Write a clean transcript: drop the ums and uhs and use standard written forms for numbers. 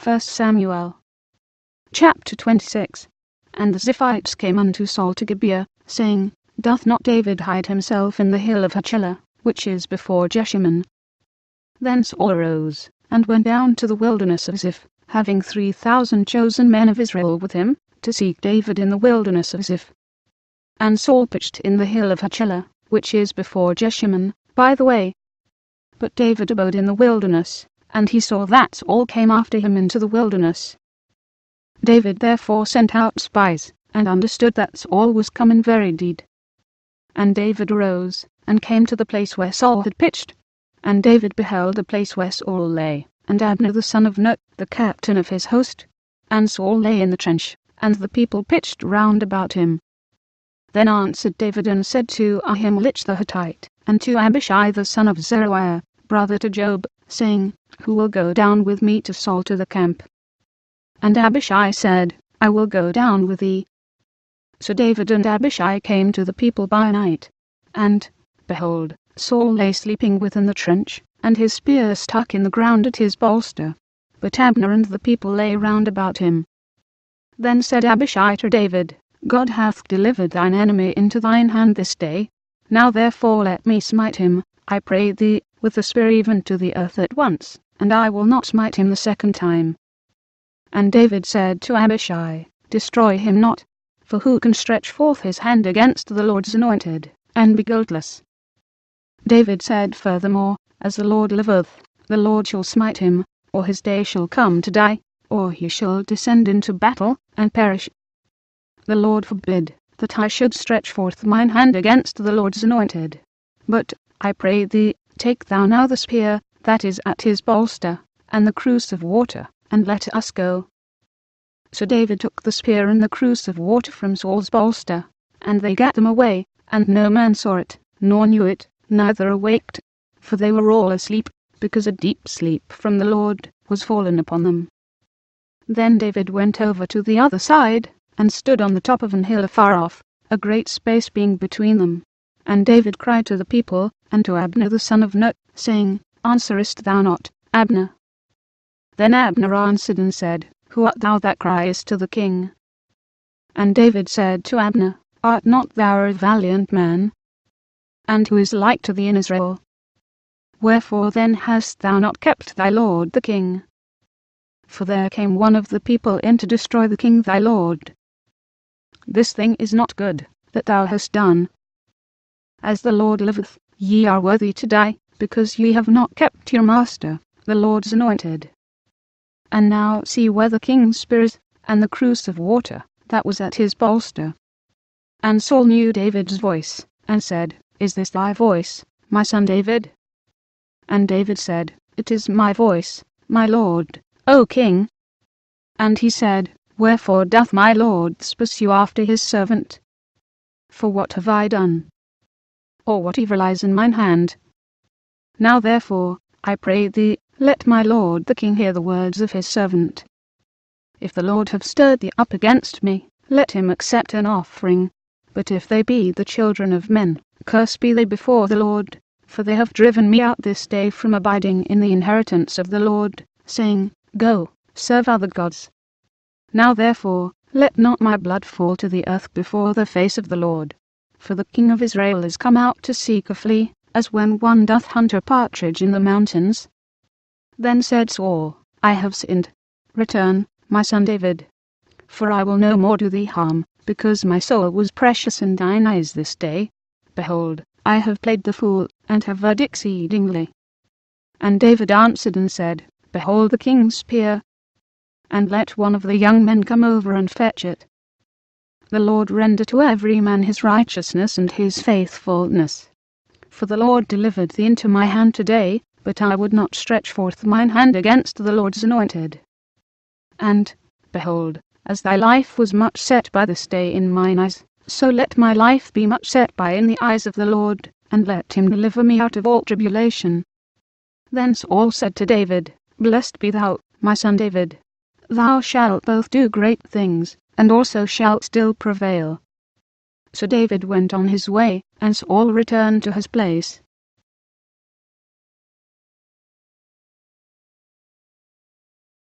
1 Samuel chapter 26. And the Ziphites came unto Saul to Gibeah, saying, Doth not David hide himself in the hill of Hachilah, which is before Jeshimon? Then Saul arose, and went down to the wilderness of Ziph, having 3,000 chosen men of Israel with him, to seek David in the wilderness of Ziph. And Saul pitched in the hill of Hachilah, which is before Jeshimon, by the way. But David abode in the wilderness, and he saw that Saul came after him into the wilderness. David therefore sent out spies, and understood that Saul was come in very deed. And David arose, and came to the place where Saul had pitched. And David beheld the place where Saul lay, and Abner the son of Ner, the captain of his host. And Saul lay in the trench, and the people pitched round about him. Then answered David and said to Ahimelech the Hittite, and to Abishai the son of Zeruiah, brother to Joab, saying, Who will go down with me to Saul to the camp? And Abishai said, I will go down with thee. So David and Abishai came to the people by night. And, behold, Saul lay sleeping within the trench, and his spear stuck in the ground at his bolster. But Abner and the people lay round about him. Then said Abishai to David, God hath delivered thine enemy into thine hand this day. Now therefore let me smite him, I pray thee, with the spear even to the earth at once, and I will not smite him the second time. And David said to Abishai, Destroy him not, for who can stretch forth his hand against the Lord's anointed, and be guiltless? David said furthermore, As the Lord liveth, the Lord shall smite him, or his day shall come to die, or he shall descend into battle, and perish. The Lord forbid, that I should stretch forth mine hand against the Lord's anointed. But, I pray thee, take thou now the spear, that is at his bolster, and the cruse of water, and let us go. So David took the spear and the cruse of water from Saul's bolster, and they gat them away, and no man saw it, nor knew it, neither awaked, for they were all asleep, because a deep sleep from the Lord was fallen upon them. Then David went over to the other side, and stood on the top of an hill afar off, a great space being between them. And David cried to the people, and to Abner the son of Ner, saying, Answerest thou not, Abner? Then Abner answered and said, Who art thou that criest to the king? And David said to Abner, Art not thou a valiant man? And who is like to thee in Israel? Wherefore then hast thou not kept thy lord the king? For there came one of the people in to destroy the king thy lord. This thing is not good, that thou hast done. As the Lord liveth, ye are worthy to die, because ye have not kept your master, the Lord's anointed. And now see where the king's spear is, and the cruse of water, that was at his bolster. And Saul knew David's voice, and said, Is this thy voice, my son David? And David said, It is my voice, my lord, O king. And he said, Wherefore doth my lord pursue after his servant? For what have I done? Or what evil lies in mine hand? Now therefore, I pray thee, let my lord the king hear the words of his servant. If the Lord have stirred thee up against me, let him accept an offering. But if they be the children of men, cursed be they before the Lord, for they have driven me out this day from abiding in the inheritance of the Lord, saying, Go, serve other gods. Now therefore, let not my blood fall to the earth before the face of the Lord. For the king of Israel is come out to seek a flea, as when one doth hunt a partridge in the mountains. Then said Saul, I have sinned. Return, my son David. For I will no more do thee harm, because my soul was precious in thine eyes this day. Behold, I have played the fool, and have erred exceedingly. And David answered and said, Behold the king's spear. And let one of the young men come over and fetch it. The Lord render to every man his righteousness and his faithfulness. For the Lord delivered thee into my hand today, but I would not stretch forth mine hand against the Lord's anointed. And, behold, as thy life was much set by this day in mine eyes, so let my life be much set by in the eyes of the Lord, and let him deliver me out of all tribulation. Then Saul said to David, Blessed be thou, my son David. Thou shalt both do great things, and also shalt still prevail. So David went on his way, and Saul returned to his place.